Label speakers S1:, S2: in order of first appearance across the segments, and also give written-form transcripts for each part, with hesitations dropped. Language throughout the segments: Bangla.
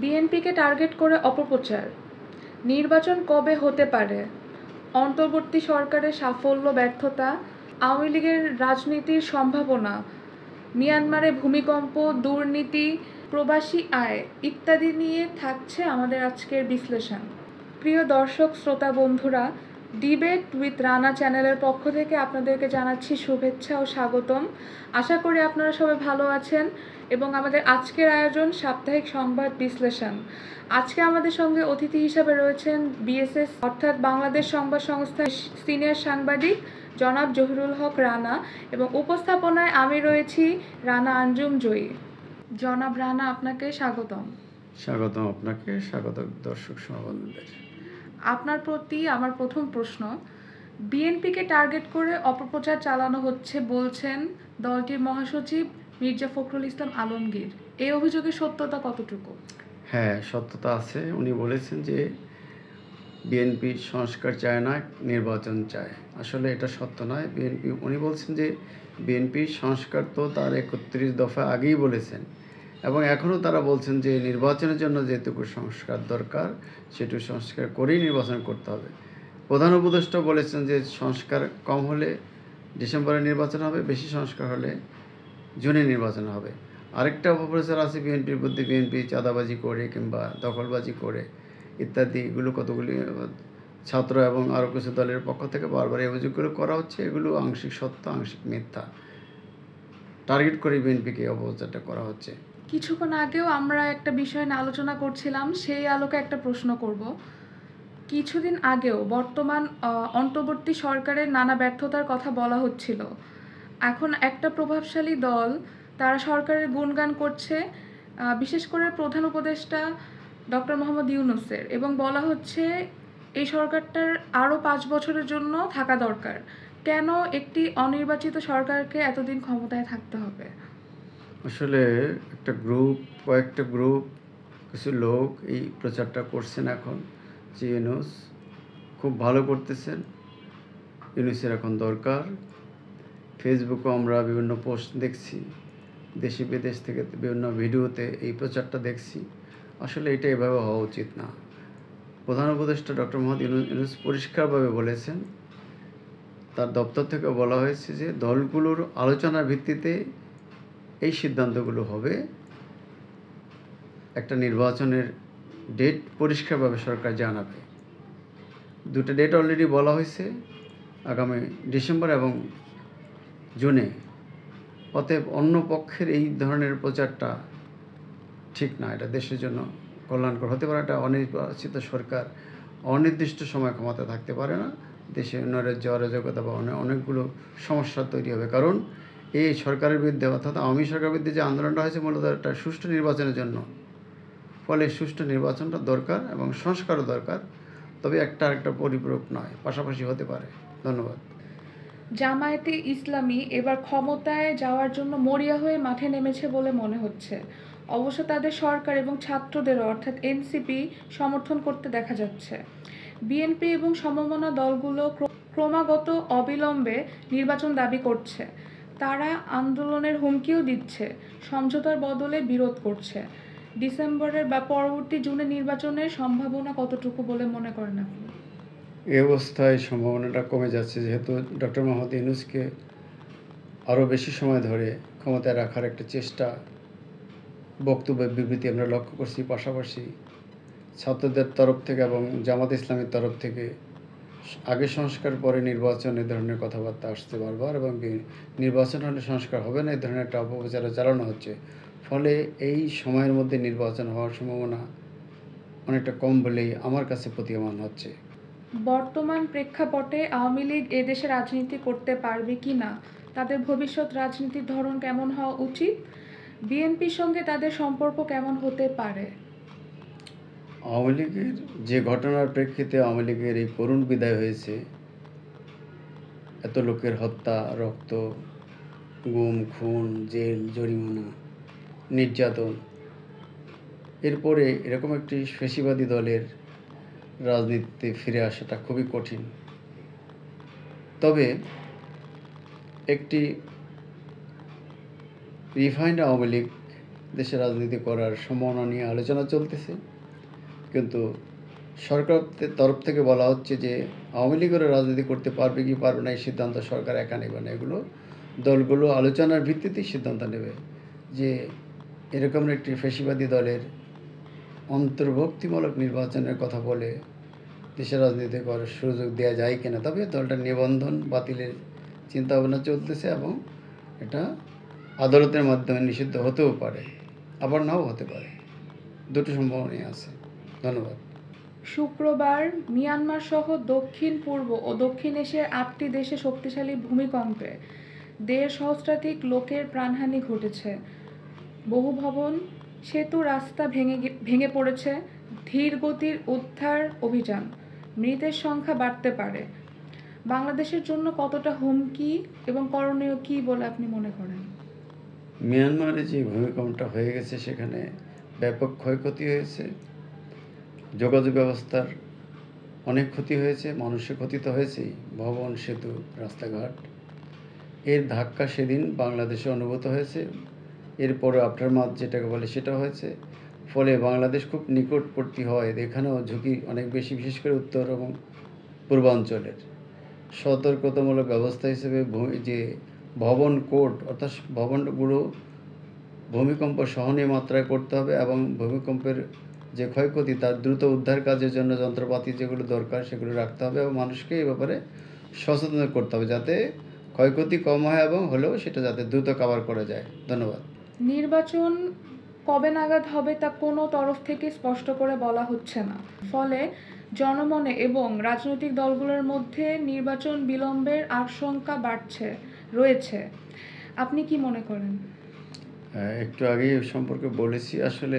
S1: বিএনপিকে টার্গেট করে অপপ্রচার, নির্বাচন কবে হতে পারে, অন্তর্বর্তী সরকারের সাফল্য ব্যর্থতা, আওয়ামী লীগের রাজনীতির সম্ভাবনা, মিয়ানমারে ভূমিকম্প, দুর্নীতি, প্রবাসী আয় ইত্যাদি নিয়ে থাকছে আমাদের আজকের বিশ্লেষণ। প্রিয় দর্শক শ্রোতা বন্ধুরা, ডিবেট উইথ রানা চ্যানেলের পক্ষ থেকে আপনাদেরকে জানাচ্ছি শুভেচ্ছা ও স্বাগতম। আশা করি আপনারা সবাই ভালো আছেন এবং আমাদের আজকের আয়োজন সাপ্তাহিক সংবাদ বিশ্লেষণ। আজকে আমাদের সঙ্গে অতিথি হিসাবে রয়েছেন বিএসএস অর্থাৎ বাংলাদেশ সংবাদ সংস্থার সিনিয়র সাংবাদিক জনাব জহিরুল হক রানা এবং উপস্থাপনায় আমি রয়েছি রানা আঞ্জুম জয়ী। জনাব রানা, আপনাকে স্বাগতম।
S2: স্বাগতম আপনাকে, স্বাগত দর্শক সমাবন্ধের।
S1: আপনার প্রতি আমার প্রথম প্রশ্ন, বিএনপিকে টার্গেট করে অপপ্রচার চালানো হচ্ছে বলছেন দলটির মহাসচিব মির্জা ফখরুল ইসলাম আলমগীর। এই অভিযোগের সত্যতা কতটুকু?
S2: হ্যাঁ, সত্যতা আছে। উনি বলেছেন যে বিএনপি সংস্কার চায় না, নির্বাচন চায়। আসলে এটা সত্য নয়। উনি বলছেন যে বিএনপি সংস্কার তো তার 31 দফা আগেই বলেছেন এবং এখনও তারা বলছেন যে নির্বাচনের জন্য যেটুকু সংস্কার দরকার সেটুকু সংস্কার করেই নির্বাচন করতে হবে। প্রধান উপদেষ্টা বলেছেন যে সংস্কার কম হলে ডিসেম্বরে নির্বাচন হবে, বেশি সংস্কার হলে জুনে নির্বাচন হবে। আরেকটা অপপ্রচার আছে বিএনপির বুদ্ধি, বিএনপি চাঁদাবাজি করে কিংবা দখলবাজি করে ইত্যাদি, এগুলো কতগুলি ছাত্র এবং আরও কিছু দলের পক্ষ থেকে বারবার এই অভিযোগগুলো করা হচ্ছে। এগুলো আংশিক সত্য, আংশিক মিথ্যা। টার্গেট করে বিএনপিকে অপপ্রচারটা করা হচ্ছে।
S1: কিছুক্ষণ আগেও আমরা একটা বিষয় নিয়ে আলোচনা করছিলাম, সেই আলোকে একটা প্রশ্ন করব। কিছুদিন আগেও বর্তমান অন্তর্বর্তী সরকারের নানা ব্যর্থতার কথা বলা হচ্ছিল। এখন একটা প্রভাবশালী দল তারা সরকারের গুণগান করছে, বিশেষ করে প্রধান উপদেষ্টা ডক্টর মোহাম্মদ ইউনূসের, এবং বলা হচ্ছে এই সরকারটার আরও 5 বছরের জন্য থাকা দরকার। কেন একটি অনির্বাচিত সরকারকে এতদিন ক্ষমতায় থাকতে হবে?
S2: আসলে কয়েকটা গ্রুপ, কিছু লোক এই প্রচারটা করছেন এখন যে ইউনূস খুব ভালো করতেছেন, ইউনূসের এখন দরকার। ফেসবুকে আমরা বিভিন্ন পোস্ট দেখছি, দেশে বিদেশ থেকে বিভিন্ন ভিডিওতে এই প্রচারটা দেখছি। আসলে এটা এভাবে হওয়া উচিত না। প্রধান উপদেষ্টা ডক্টর মোহাম্মদ ইউনূস পরিষ্কারভাবে বলেছেন, তার দপ্তর থেকে বলা হয়েছে যে দলগুলোর আলোচনার ভিত্তিতে এই সিদ্ধান্তগুলো হবে। একটা নির্বাচনের ডেট পরিষ্কারভাবে সরকার জানাবে। 2টা ডেট অলরেডি বলা হয়েছে, আগামী ডিসেম্বর এবং জুনে। অতএব অন্য পক্ষের এই ধরনের প্রচারটা ঠিক না। এটা দেশের জন্য কল্যাণকর হতে পারে। একটা অনির্বাচিত সরকার অনির্দিষ্ট সময় ক্ষমতা থাকতে পারে না। দেশে নৈরাজ্য, অরাজকতা বা অনেকগুলো সমস্যা তৈরি হবে। কারণ এই সরকারের বিরুদ্ধে অর্থাৎ আওয়ামী সরকারের বিরুদ্ধে যে আন্দোলনটা হয়েছে মূলত একটা সুষ্ঠু নির্বাচনের জন্য। ফলে সুষ্ঠু নির্বাচনটা দরকার এবং সংস্কারও দরকার, তবে একটা পরিপূরক নয়, পাশাপাশি হতে পারে। ধন্যবাদ।
S1: জামায়াতে ইসলামী এবার ক্ষমতায় যাওয়ার জন্য মরিয়া হয়ে মাঠে নেমেছে বলে মনে হচ্ছে। অবশ্য তাদের সরকার এবং ছাত্রদেরও অর্থাৎ এনসিপি সমর্থন করতে দেখা যাচ্ছে। বিএনপি এবং সমমনা দলগুলো ক্রমাগত অবিলম্বে নির্বাচন দাবি করছে। তারা আন্দোলনের হুমকিও দিচ্ছে, সমঝোতার বদলে বিরোধ করছে। ডিসেম্বরের বা পরবর্তী জুনে নির্বাচনের সম্ভাবনা কতটুকু বলে মনে করেন আপনি?
S2: এই অবস্থায় সম্ভাবনাটা কমে যাচ্ছে, যেহেতু ডক্টর মোহাম্মদ ইউনূসকে আরও বেশি সময় ধরে ক্ষমতায় রাখার একটা চেষ্টা, বক্তব্য, বিবৃতি আমরা লক্ষ্য করছি। পাশাপাশি ছাত্রদের তরফ থেকে এবং জামাত ইসলামের তরফ থেকে আগে সংস্কার পরে নির্বাচন এ ধরনের কথাবার্তা আসছে বারবার, এবং নির্বাচন হলে সংস্কার হবে না এই ধরনের একটা অপপ্রচার চালানো হচ্ছে। ফলে এই সময়ের মধ্যে নির্বাচন হওয়ার সম্ভাবনা অনেকটা কম বলেই আমার কাছে প্রতীয়মান হচ্ছে।
S1: বর্তমান প্রেক্ষাপটে আওয়ামী লীগ এদেশে রাজনীতি করতে পারবে কি না, তাদের ভবিষ্যৎ রাজনীতির ধরন কেমন হওয়া উচিত, বিএনপির সঙ্গে তাদের সম্পর্ক কেমন হতে পারে?
S2: আওয়ামী লীগের যে ঘটনার প্রেক্ষিতে আওয়ামী লীগের এই করুণ বিদায় হয়েছে, এত লোকের হত্যা, রক্ত, গুম, খুন, জেল, জরিমানা, নির্যাতন, এরপরে এরকম একটি ফ্যাসিবাদী দলের রাজনীতিতে ফিরে আসাটা খুবই কঠিন। তবে একটি রিফাইন্ড আওয়ামী লীগ দেশে রাজনীতি করার সম্ভাবনা নিয়ে আলোচনা চলতেছে। কিন্তু সরকারের তরফ থেকে বলা হচ্ছে যে আওয়ামী লীগেরও রাজনীতি করতে পারবে কি পারবে না এই সিদ্ধান্ত সরকার একা নেবে না, এগুলো দলগুলো আলোচনার ভিত্তিতেই সিদ্ধান্ত নেবে যে এরকম একটি ফ্যাসিবাদী দলের অন্তর্ভুক্তিমূলক নির্বাচনের কথা বলে দেশের রাজনীতি করার সুযোগ দেওয়া যায় কিনা। তবে দলটার নিবন্ধন বাতিলের চিন্তাভাবনা চলতেছে এবং এটা আদালতের মাধ্যমে নিষিদ্ধ হতেও পারে, আবার নাও হতে পারে, দুটো সম্ভাবনাই আছে। ধন্যবাদ।
S1: শুক্রবার মিয়ানমার সহ দক্ষিণ পূর্ব ও দক্ষিণ এশিয়ার 8টি দেশে শক্তিশালী ভূমিকম্পে 1.5 সহস্রাধিক লোকের প্রাণহানি ঘটেছে। বহু ভবন, সেতু, রাস্তা ভেঙে পড়েছে। ধীর গতির উদ্ধার অভিযান, মৃতের সংখ্যা বাড়তে পারে। বাংলাদেশের জন্য কতটা হুমকি এবং করণীয় কী বলে আপনি মনে করেন?
S2: মিয়ানমারে যে ভূমিকম্পটা হয়ে গেছে সেখানে ব্যাপক ক্ষয়ক্ষতি হয়েছে, যোগাযোগ ব্যবস্থার অনেক ক্ষতি হয়েছে, মানুষের ক্ষতি তো হয়েছেই, ভবন, সেতু, রাস্তাঘাট। এর ধাক্কা সেদিন বাংলাদেশে অনুভূত হয়েছে। এরপরে আফটারমাথ যেটাকে বলে সেটা হয়েছে। ফলে বাংলাদেশ খুব নিকটবর্তী হয়, এখানেও ঝুঁকি অনেক বেশি, বিশেষ করে উত্তর এবং পূর্বাঞ্চলের। সতর্কতামূলক ব্যবস্থা হিসেবে যে ভবন কোড, অর্থাৎ ভবনগুলো ভূমিকম্প সহনীয় মাত্রায় করতে হবে এবং ভূমিকম্পের যে ক্ষয়ক্ষতি তার দ্রুত উদ্ধার কাজের জন্য যন্ত্রপাতি যেগুলো দরকার সেগুলো রাখতে হবে এবং মানুষকে এই ব্যাপারে সচেতন করতে হবে যাতে ক্ষয়ক্ষতি কম হয় এবং হলেও সেটা যাতে দ্রুত কভার করা যায়। ধন্যবাদ।
S1: নির্বাচন কবে নাগাদ হবে তা কোনো তরফ থেকে স্পষ্ট করে বলা হচ্ছে না। ফলে জনমনে এবং রাজনৈতিক দলগুলোর মধ্যে নির্বাচন বিলম্বের আশঙ্কা রয়েছে। আপনি কি মনে করেন?
S2: একটু আগেই এ সম্পর্কে বলেছি। আসলে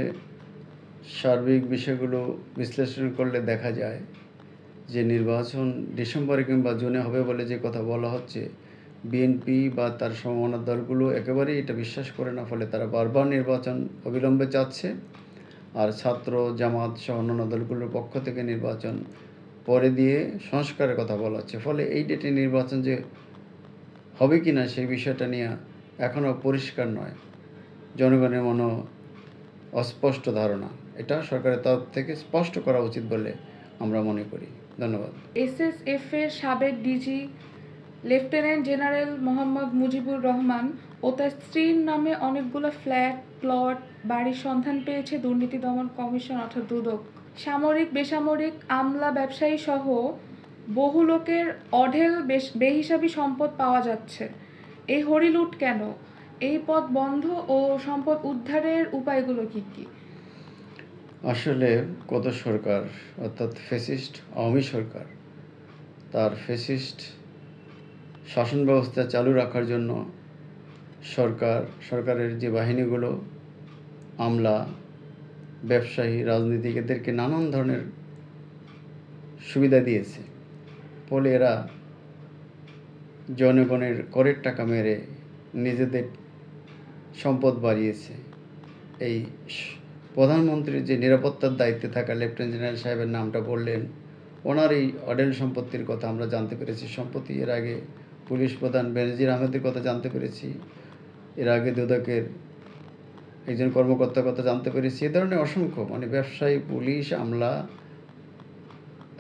S2: সার্বিক বিষয়গুলো বিশ্লেষণ করলে দেখা যায় যে নির্বাচন ডিসেম্বরে কিংবা জুনে হবে বলে যে কথা বলা হচ্ছে, বিএনপি বা তার সমমনা দলগুলো একেবারেই এটা বিশ্বাস করে না। ফলে তারা বারবার নির্বাচন অবিলম্বে চাচ্ছে। আর ছাত্র, জামাত সহ অন্যান্য দলগুলোর পক্ষ থেকে নির্বাচন পরে দিয়ে সংস্কারের কথা বলা হচ্ছে। ফলে এই ডেটে নির্বাচন যে হবে কি না সেই বিষয়টা নিয়ে এখনও পরিষ্কার নয়, জনগণের মনে অস্পষ্ট ধারণা। এটা সরকারের তরফ থেকে স্পষ্ট করা উচিত বলে আমরা মনে করি। ধন্যবাদ।
S1: এসএসএফ এর সাবেক DG lieutenant general Mohammad Mujibur Rahman ও তার স্ত্রীর নামে অনেকগুলো ফ্ল্যাট, প্লট, বাড়ির সন্ধান পেয়েছে দুর্নীতি দমন কমিশন অর্থাৎ দুদক। সামরিক, বেসামরিক, আমলা, ব্যবসায়ী সহ বহু লোকের অঢেল বেহিসাবি সম্পদ পাওয়া যাচ্ছে। এই হরিলুট কেন? এই পথ বন্ধ ও সম্পদ উদ্ধারের উপায়গুলো কী কী?
S2: আসলে কত সরকার, অর্থাৎ ফ্যাসিস্ট আওয়ামী সরকার, তার ফ্যাসিস্ট শাসন ব্যবস্থা চালু রাখার জন্য সরকারের যে বাহিনীগুলো, আমলা, ব্যবসায়ী, রাজনীতিক, এদেরকে নানান ধরনের সুবিধা দিয়েছে। ফলে এরা জনগণের করের টাকা মেরে নিজেদের সম্পদ বাড়িয়েছে। এই প্রধানমন্ত্রীর যে নিরাপত্তার দায়িত্বে থাকা লেফটেন্যান্ট জেনারেল সাহেবের নামটা বললেন, ওনার এই অডেল সম্পত্তির কথা আমরা জানতে পেরেছি সম্প্রতি। এর আগে পুলিশ প্রধান বেনজির আহমেদের কথা জানতে পেরেছি, এর আগে দুদকের একজন কর্মকর্তার কথা জানতে পেরেছি। এ ধরনের অসংখ্য ব্যবসায়ী, পুলিশ, আমলা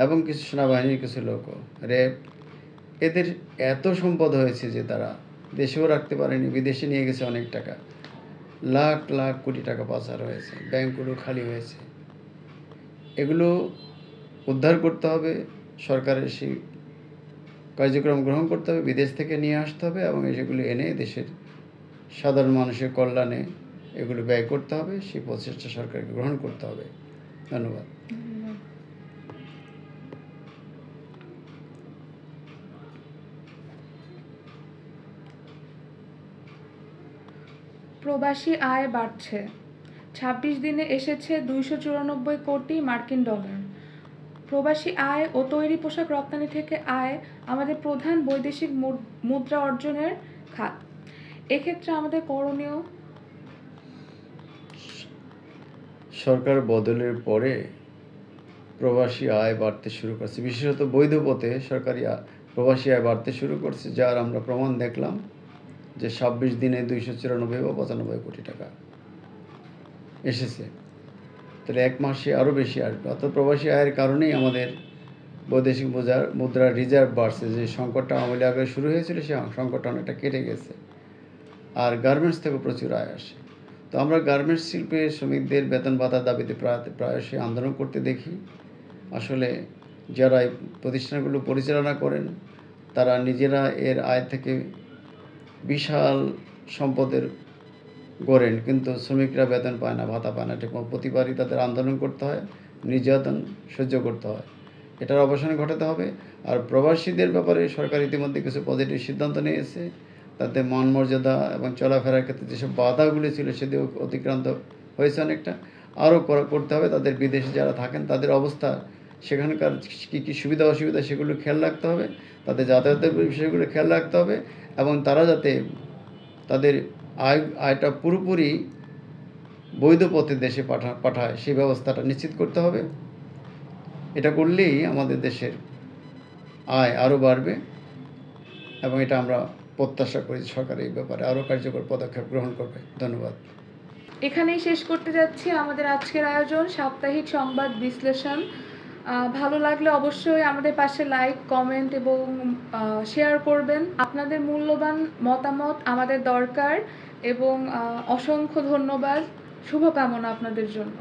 S2: এবং কিছু সেনাবাহিনীর কিছু লোক, র্যাব, এদের এত সম্পদ হয়েছে যে তারা দেশেও রাখতে পারেনি, বিদেশে নিয়ে গেছে অনেক টাকা। লাখ লাখ কোটি টাকা পাচার হয়েছে, ব্যাংকগুলো খালি হয়েছে। এগুলো উদ্ধার করতে হবে, সরকারের সেই কার্যক্রম গ্রহণ করতে হবে, বিদেশ থেকে নিয়ে আসতে হবে এবং সেগুলো এনে দেশের সাধারণ মানুষের কল্যাণে এগুলো ব্যয় করতে হবে। সেই প্রচেষ্টা সরকারকে গ্রহণ করতে হবে। ধন্যবাদ।
S1: প্রবাসী আয় বাড়ছে। 26 দিনে এসেছে 294 কোটি মার্কিন ডলার। প্রবাসী আয় ও তৈরি পোশাক রপ্তানি থেকে আয় আমাদের প্রধান বৈদেশিক মুদ্রা অর্জনের খাত। এক্ষেত্রে আমাদের করণীয়?
S2: সরকার বদলের পরে প্রবাসী আয় বাড়তে শুরু করছে, বিশেষত বৈধ পথে সরকারি প্রবাসী আয় বাড়তে শুরু করছে, যার আমরা প্রমাণ দেখলাম যে 26 দিনে 294 বা 95 কোটি টাকা এসেছে, তাহলে 1 মাসে আরও বেশি আসবে। অর্থাৎ প্রবাসী আয়ের কারণেই আমাদের বৈদেশিক মুদ্রার রিজার্ভ বাড়ছে। যে সংকটটা আওয়ামী লীগ আগে শুরু হয়েছিল, সেই সংকটটা অনেকটা কেটে গেছে। আর গার্মেন্টস থেকে প্রচুর আয় আসে। তো আমরা গার্মেন্টস শিল্পে শ্রমিকদের বেতন ভাতার দাবিতে প্রায়শই আন্দোলন করতে দেখি। আসলে যারা এই প্রতিষ্ঠানগুলো পরিচালনা করেন, তারা নিজেরা এর আয় থেকে বিশাল সম্পদের গড়েন, কিন্তু শ্রমিকরা বেতন পায় না, ভাতা পায় না। ঠিকমতো প্রতিবারই তাদের আন্দোলন করতে হয়, নির্যাতন সহ্য করতে হয়। এটার অবসান ঘটাতে হবে। আর প্রবাসীদের ব্যাপারে সরকার ইতিমধ্যে কিছু পজিটিভ সিদ্ধান্ত নিয়েছে। তাদের মান মর্যাদা এবং চলাফেরার ক্ষেত্রে যেসব বাধাগুলি ছিল, সেদিকেও অতিক্রান্ত হয়েছে অনেকটা। আরও করতে হবে। তাদের বিদেশে যারা থাকেন তাদের অবস্থা, সেখানকার কী কী সুবিধা অসুবিধা, সেগুলো খেয়াল রাখতে হবে। তাদের যাতায়াতের বিষয়গুলো খেয়াল রাখতে হবে এবং তারা যাতে তাদের আয়টা পুরোপুরি বৈধ পথে দেশে পাঠায়, সেই ব্যবস্থাটা নিশ্চিত করতে হবে। এটা করলেই আমাদের দেশের আয় আরও বাড়বে এবং এটা আমরা প্রত্যাশা করি সরকার এই ব্যাপারে আরও কার্যকর পদক্ষেপ গ্রহণ করবে। ধন্যবাদ।
S1: এখানেই শেষ করতে যাচ্ছি আমাদের আজকের আয়োজন, সাপ্তাহিক সংবাদ বিশ্লেষণ। ভালো লাগলে অবশ্যই আমাদের পাশে লাইক, কমেন্ট এবং শেয়ার করবেন। আপনাদের মূল্যবান মতামত আমাদের দরকার এবং অসংখ্য ধন্যবাদ। শুভকামনা আপনাদের জন্য।